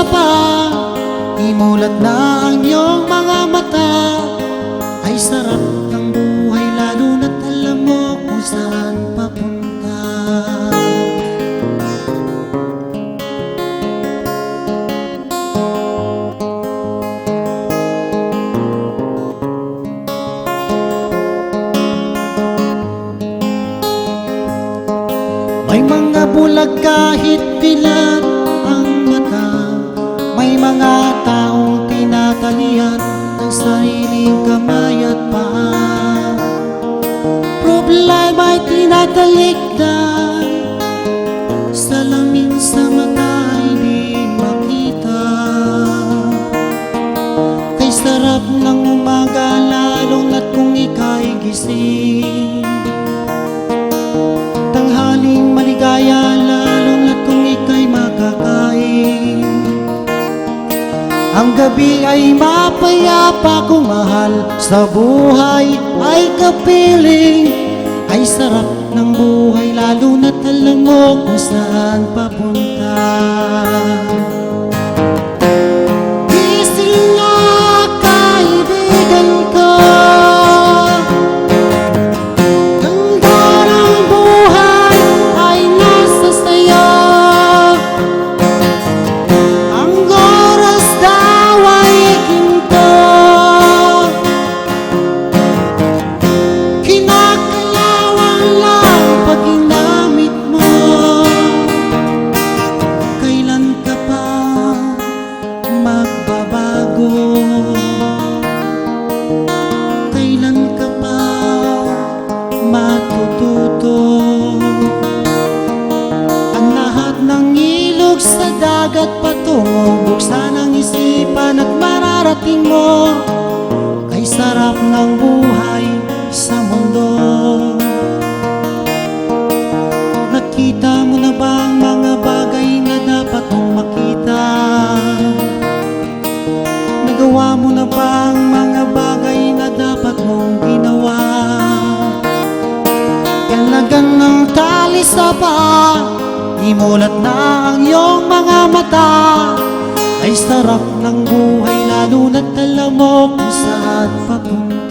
pa, imulat na ang iyong mga mata. Ay sarap ng buhay lalo na't alam mo kung saan papunta. May mga bulag kahit dilat ang mata, may mga taong tinatalian ng sariling kamay at paa. Problema'y tinatalikdan, salamin sa mata hindi makita. Kay sarap ng umaga lalo na't kung ika'y gising. Tanghaling maligaya lalo na't kung ika'y makakain. Ang gabi ay mapayapa kung mahal sa buhay ay kapiling. Ay sarap ng buhay lalo na't alam mo kung saan papunta. Gising na kaibigan ko, ganda ng buhay ay nasa sayo. Ang oras daw ay ginto, kinakalawang lang pag ginamit mo. Kailan ka pa magbabago? Kailan ka pa matututo? Ang lahat ng ilog sa dagat patungo, buksan ang isipan at mararating mo. Kay sarap ng buhay sa mundo. Nakita mo na ba ang mga bagay na dapat mong makita? Nagawa mo na ba ang mga bagay na dapat mong ginawa? Kalagan ng tali sa paa, imulat na ang iyong mga mata. Ay sarap ng buhay lalo na't alam mo kung saan papunta.